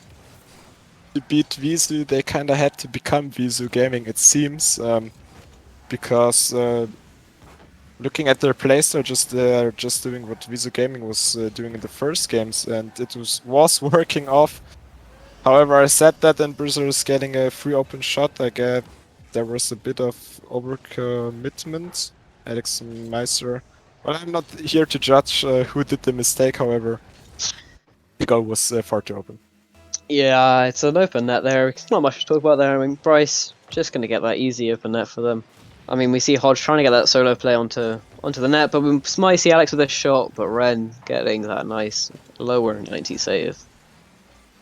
To beat VISU, they kind of had to become VISU Gaming, it seems, because looking at their plays, they're just doing what VISU Gaming was doing in the first games, and it was working off. However, I said that, and Bruiser is getting a free open shot. I get there was a bit of overcommitment. Alex Meister. Well, I'm not here to judge who did the mistake. However, the goal was far too open. Yeah, it's an open net there. It's not much to talk about there. I mean, Bryce just gonna get that easy open net for them. I mean, we see Hodge trying to get that solo play onto the net, but we might see Alex with a shot, but Ren getting that nice lower 90 save.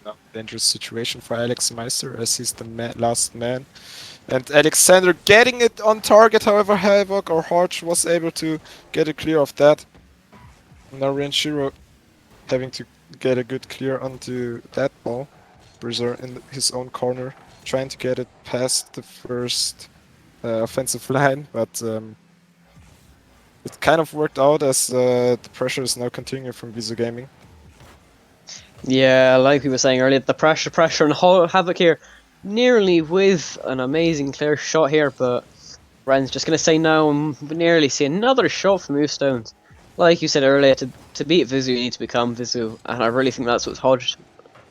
No, dangerous situation for Alex Meister as he's the last man. And Alexander getting it on target, however, Havoc or Hodge was able to get a clear of that. Now Renshiro having to get a good clear onto that ball. Bruiser in his own corner, trying to get it past the first offensive line, but it kind of worked out as the pressure is now continuing from VISU Gaming. Yeah, like we were saying earlier, the pressure, and Havoc here, nearly with an amazing clear shot here, but Ren's just gonna say no, and we nearly see another shot from Movestones. Like you said earlier, to beat VISU, you need to become VISU, and I really think that's what Hodge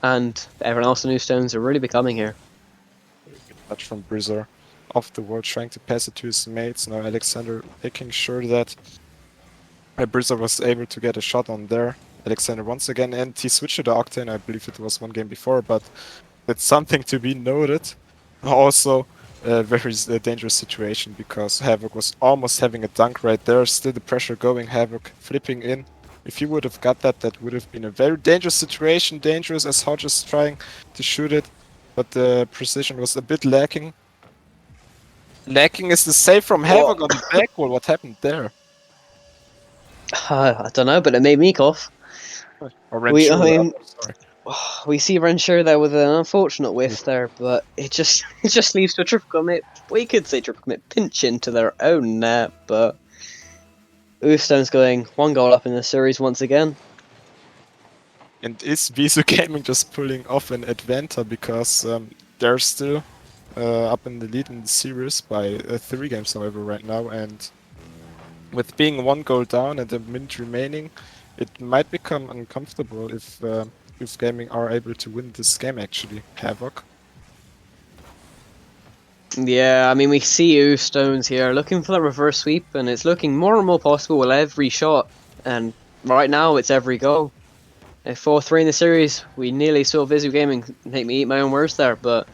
and everyone else in Movestones are really becoming here. Touch from Bruiser off the wall, trying to pass it to his mates. Now Alexander making sure that Bruiser was able to get a shot on there. Alexander once again, and he switched to the Octane. I believe it was one game before, but it's something to be noted. Also, a very dangerous situation because Havoc was almost having a dunk right there. Still the pressure going, Havoc flipping in. If he would have got that, that would have been a very dangerous situation. Dangerous as Hodge is trying to shoot it, but the precision was a bit lacking. Lacking is the save from Havoc on the back wall. What happened there? I don't know, but it made me cough. Or We, I Renshiro, mean, sorry. we see Renshaw there with an unfortunate whiff there, but it just leads to a triple commit. We could say triple commit pinch into their own net, but Oofstone's going one goal up in the series once again. And is VISU Gaming just pulling off an Advanta because they're still up in the lead in the series by 3 games, however, right now, and with being 1 goal down and a minute remaining, it might become uncomfortable if Gaming are able to win this game, actually. Havoc. Yeah, I mean, we see Oofstones here looking for the reverse sweep, and it's looking more and more possible with every shot, and right now it's every goal. At 4-3 in the series, we nearly saw VISU Gaming make me eat my own words there, but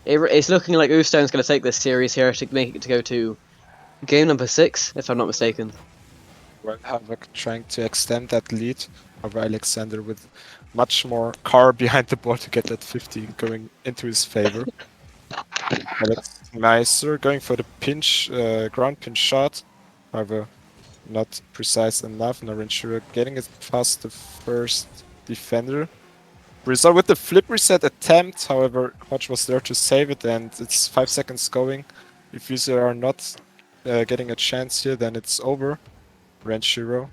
it's looking like Oofstone's going to take this series here to make it to go to game number 6, if I'm not mistaken. Well, Havoc trying to extend that lead over Alexander with much more car behind the ball to get that 50 going into his favor. Alex Meister going for the pinch, ground pinch shot, however not precise enough. Narinshura getting it past the first defender. Result with the flip reset attempt, however Hodge was there to save it and it's 5 seconds going. If you are not getting a chance here, then it's over. Renshiro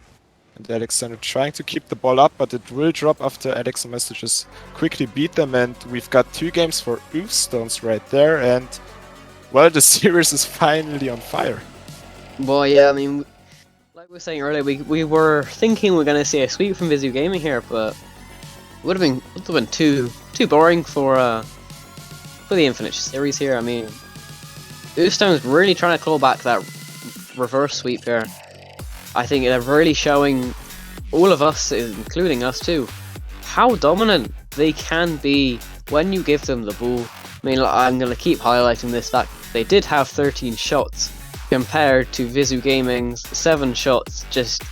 and Alexander trying to keep the ball up, but it will drop after Alex and Meister just quickly beat them, and we've got 2 games for Oofstones right there, and Well, the series is finally on fire. Well, yeah, I mean, like we were saying earlier, we were thinking we're gonna see a sweep from VISU Gaming here, but it would have been too boring for the Infinite series here. I mean, Ustone's really trying to claw back that reverse sweep here. I think they're really showing all of us, including us too, how dominant they can be when you give them the ball. I mean, I'm going to keep highlighting this fact. They did have 13 shots compared to VISU Gaming's 7 shots. Just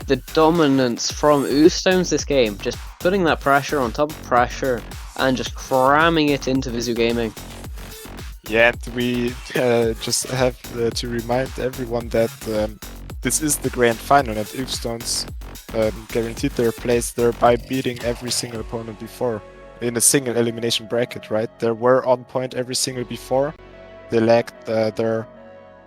the dominance from Ustones this game, just putting that pressure on top of pressure and just cramming it into VISU Gaming. Yeah, and we just have to remind everyone that this is the grand final, and Ustones guaranteed their place there by beating every single opponent before in a single elimination bracket, right? They were on point every single before. They lacked their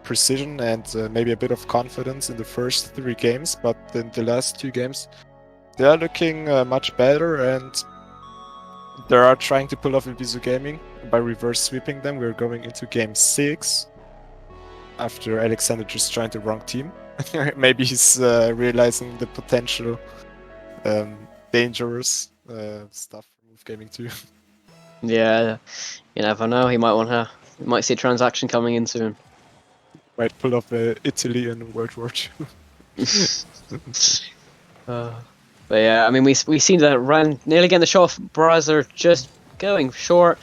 precision and maybe a bit of confidence in the first 3 games, but in the last 2 games, they are looking much better, and they are trying to pull off a VISU Gaming by reverse sweeping them. We're going into game 6 after Alexander just trying the wrong team. Maybe he's realizing the potential dangerous stuff from Move Gaming too. Yeah, you never know. He might see a transaction coming in soon. Might pull off Italy in World War II. But yeah, I mean, we seen that Ryan nearly getting the shot off. Brazier just going short.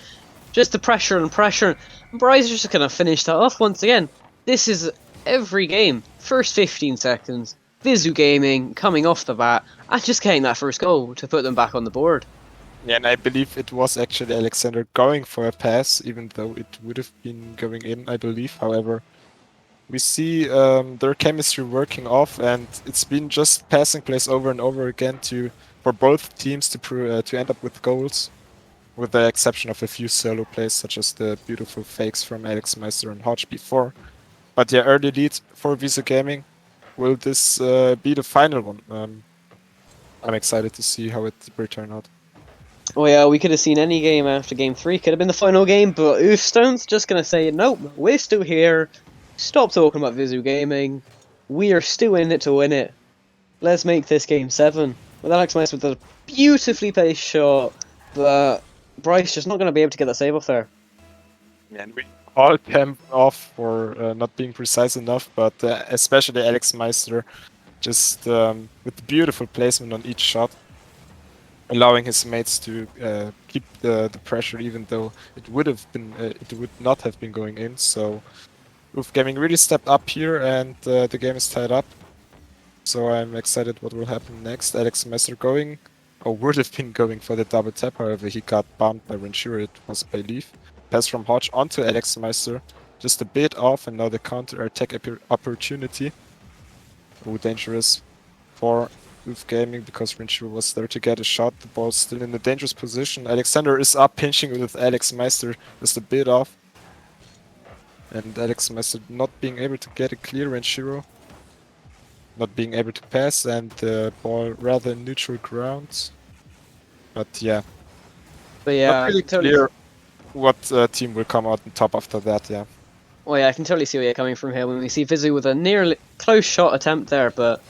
Just the pressure and pressure. And Brazier's just gonna finish that off once again. This is every game. First 15 seconds. VISU Gaming coming off the bat and just getting that first goal to put them back on the board. Yeah, and I believe it was actually Alexander going for a pass, even though it would have been going in, I believe. However, we see their chemistry working off, and it's been just passing plays over and over again for both teams to end up with goals, with the exception of a few solo plays, such as the beautiful fakes from Alex Meister and Hodge before. But yeah, early lead for VISU Gaming. Will this be the final one? I'm excited to see how it will turn out. Oh yeah, we could have seen any game after game 3. Could have been the final game, but Ustone's just gonna say, nope, we're still here. Stop talking about VISU Gaming. We are still in it to win it. Let's make this game 7. With Alex Meister with a beautifully paced shot, but Bryce just not going to be able to get that save off there. And we all came off for not being precise enough, but especially Alex Meister, just with the beautiful placement on each shot, allowing his mates to keep the pressure, even though it would not have been going in. So Move Gaming really stepped up here, and the game is tied up. So I'm excited what will happen next. Alex Meister would have been going for the double tap, however he got bumped by Ventura, it was by Leaf. Pass from Hodge onto Alex Meister, just a bit off, and now the counter attack opportunity. Oh, dangerous for Move Gaming because Ventura was there to get a shot. The ball's still in a dangerous position. Alexander is up, pinching with Alex Meister, just a bit off. And Alex Meister not being able to get a clear Ventura. Not being able to pass, and the ball rather neutral ground. But yeah. But yeah, not really totally clear what team will come out on top after that, yeah. Well, yeah, I can totally see where you're coming from here when we see VISU with a nearly close shot attempt there, but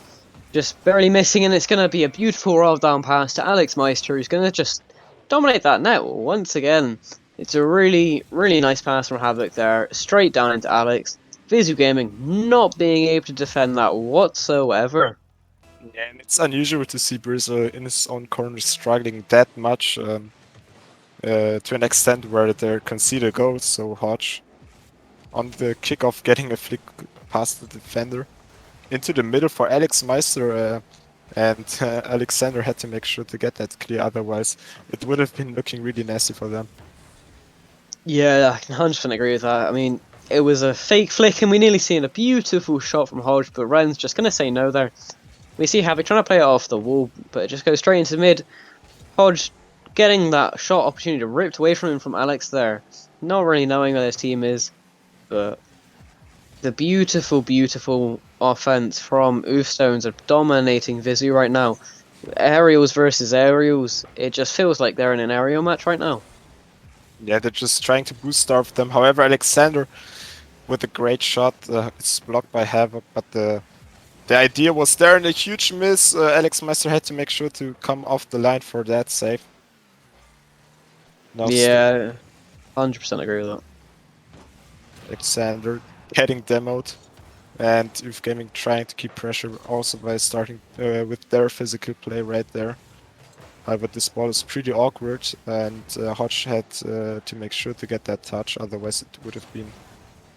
just barely missing, and it's going to be a beautiful roll down pass to Alex Meister, who's going to just dominate that net once again. It's a really, really nice pass from Havoc there, straight down into Alex. VISU Gaming not being able to defend that whatsoever. Yeah, and it's unusual to see Brizzo in his own corner struggling that much to an extent where they concede a goal. So Hodge on the kickoff getting a flick past the defender into the middle for Alex Meister, and Alexander had to make sure to get that clear, otherwise it would have been looking really nasty for them. Yeah, I can 100% agree with that. I mean, it was a fake flick, and we nearly seen a beautiful shot from Hodge, but Ren's just going to say no there. We see Havoc trying to play it off the wall, but it just goes straight into mid. Hodge getting that shot opportunity ripped away from him from Alex there. Not really knowing where his team is, but the beautiful, beautiful offense from Oofstones are dominating VISU right now. Aerials versus aerials, it just feels like they're in an aerial match right now. Yeah, they're just trying to boost starve them. However, Alexander with a great shot. It's blocked by Havoc, but the idea was there and a huge miss. Alex Meister had to make sure to come off the line for that save. Now Yeah, 100% agree with that. Alexander getting demoed, and UF Gaming trying to keep pressure also by starting with their physical play right there. However, this ball is pretty awkward, and Hodge had to make sure to get that touch, otherwise it would have been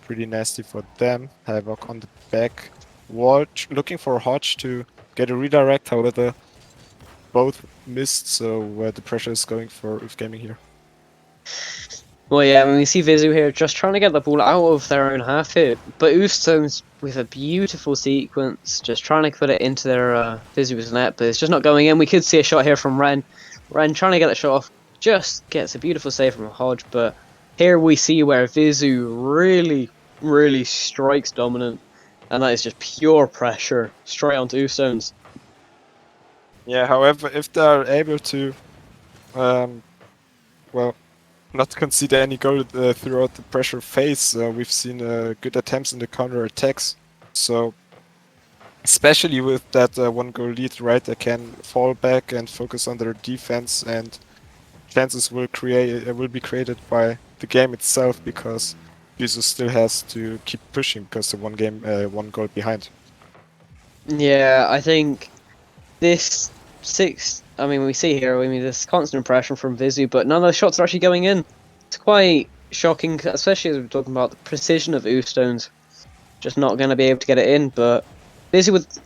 pretty nasty for them. Havoc on the back wall, looking for Hodge to get a redirect, however, both missed, so the pressure is going for UF Gaming here. Well, yeah, when we see VISU here just trying to get the ball out of their own half here, but Oofstones with a beautiful sequence, just trying to put it into their VISU's net, but it's just not going in. We could see a shot here from Ren. Ren trying to get the shot off, just gets a beautiful save from Hodge, but here we see where VISU really strikes dominant, and that is just pure pressure straight onto Oofstones. Yeah, however, if they're able to, well, not concede any goal throughout the pressure phase, we've seen good attempts in the counter attacks. So, especially with that one goal lead, right, they can fall back and focus on their defense, and chances will be created by the game itself, because VISU still has to keep pushing because they're one goal behind. Yeah, I think this we see here, this constant pressure from VISU, but none of the shots are actually going in. It's quite shocking, especially as we're talking about the precision of Oofstones. Just not going to be able to get it in, but VISU with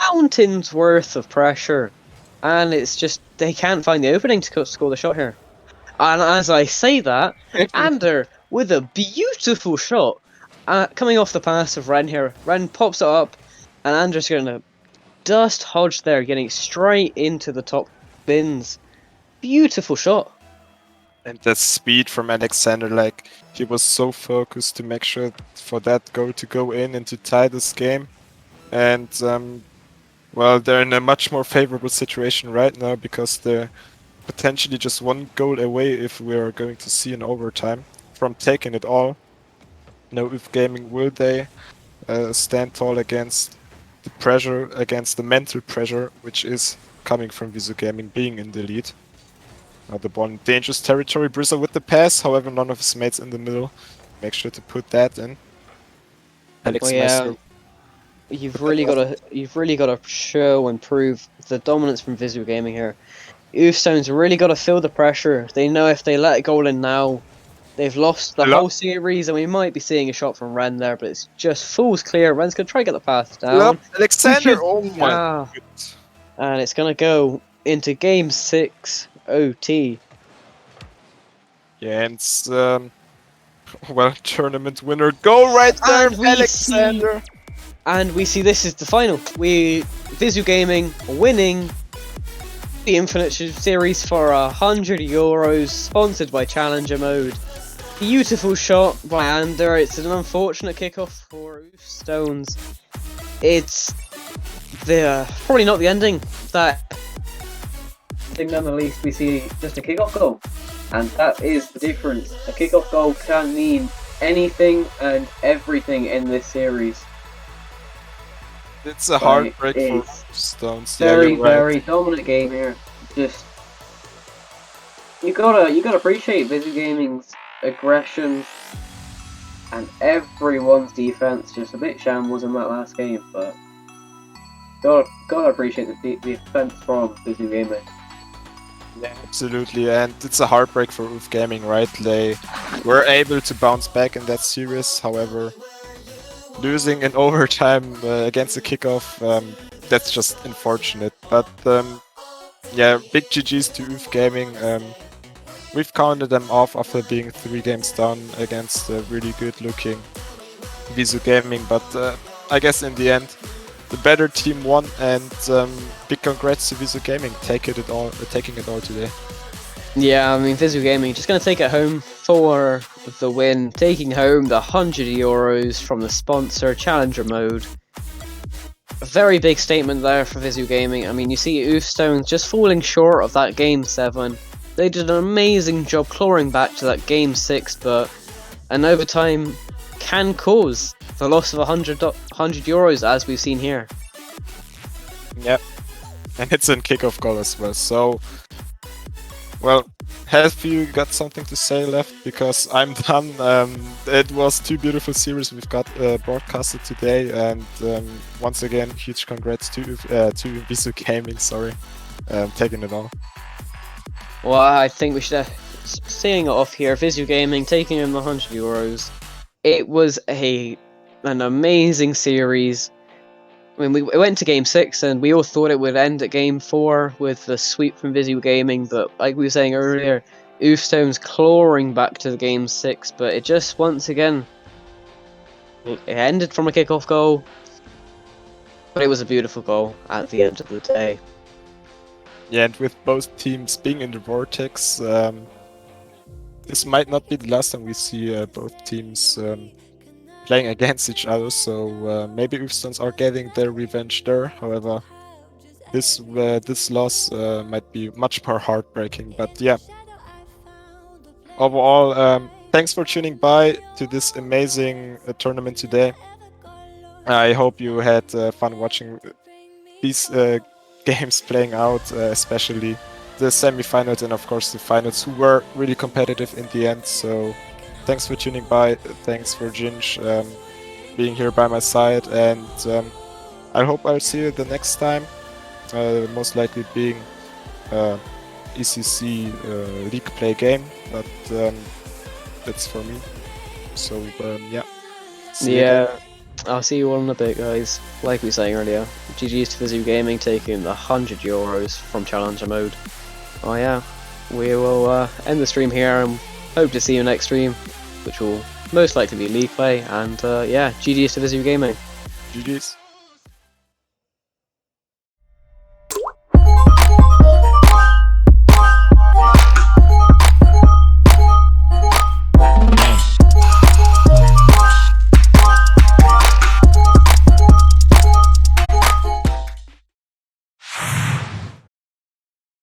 mountains worth of pressure, and it's just, they can't find the opening to score the shot here. And as I say that, Ander with a beautiful shot, coming off the pass of Ren here. Ren pops it up, and Ander's going to dust Hodge there, getting straight into the top bins. Beautiful shot. And the speed from Alexander, like, he was so focused to make sure for that goal to go in and to tie this game. And, well, they're in a much more favorable situation right now, because they're potentially just one goal away, if we're going to see an overtime, from taking it all. Now, UF Gaming, will they stand tall against the pressure, against the mental pressure, which is coming from VISU Gaming being in the lead? The ball in dangerous territory. Brizzer with the pass, however, none of his mates in the middle. Make sure to put that in. Alex Well, yeah, Meister. you've really got to show and prove the dominance from VISU Gaming here. Oofstones really got to feel the pressure. They know if they let a goal in now, they've lost the whole series, and we might be seeing a shot from Ren there, but it's just falls clear. Ren's going to try to get the pass down. Alexander, oh my Ah. goodness. And it's going to go into Game 6 OT. Yeah, and well, tournament winner. Go right there, And we Alexander. And we see this is the final. VISU Gaming winning the Infinitude series for €100, sponsored by Challenger Mode. Beautiful shot by Ander. It's an unfortunate kickoff for Oofstones. It's probably not the ending that. I think none the least we see just a kickoff goal, and that is the difference. A kickoff goal can mean anything and everything in this series. It's a heartbreak for Stones. Very dominant game here. Just you gotta appreciate VISU Gaming's aggression and everyone's defense. Just a bit shambles in that last game, but gotta appreciate the defense from VISU Gaming. Yeah, absolutely, and it's a heartbreak for UF Gaming, right? They were able to bounce back in that series, however, losing in overtime against the kickoff, that's just unfortunate. But yeah, big GG's to UF Gaming. We've counted them off after being 3 games down against a really good looking VISU Gaming, but I guess in the end the better team won, and big congrats to VISU Gaming taking it all today. Yeah, I mean, VISU Gaming just going to take it home for the win, taking home the €100 from the sponsor, Challenger Mode. A very big statement there for VISU Gaming. I mean, you see Oofstones just falling short of that Game 7. They did an amazing job clawing back to that Game 6, but an overtime can cause the loss of 100 euros, as we've seen here. Yep. And it's in kickoff goal as well. So, well, have you got something to say left? Because I'm done. It was 2 beautiful series we've got broadcasted today, and once again, huge congrats to VISU Gaming. Sorry, taking it all. Well, I think we should seeing it off here. VISU Gaming taking in the 100 euros. It was an amazing series. I mean, we went to Game 6 and we all thought it would end at Game 4 with the sweep from VISU Gaming, but like we were saying earlier, Oofstone's clawing back to the Game 6, but it just, once again, it ended from a kickoff goal, but it was a beautiful goal at the end of the day. Yeah, and with both teams being in the Vortex, this might not be the last time we see both teams playing against each other, so maybe Oofstones are getting their revenge there. However, this loss might be much more heartbreaking. But yeah, overall, thanks for tuning by to this amazing tournament today. I hope you had fun watching these games playing out, especially the semi-finals and of course the finals, who were really competitive in the end. So thanks for tuning by, thanks for Ginge being here by my side, and I hope I'll see you the next time, most likely being ECC league play game, but that's for me. So yeah. See you again. I'll see you all in a bit, guys. Like we were saying earlier, GG's to VISU Gaming taking the 100 euros from Challenger mode. Oh yeah, we will end the stream here and hope to see you next stream, which will most likely be league play. And yeah, GG's to VISU Gaming. GG's.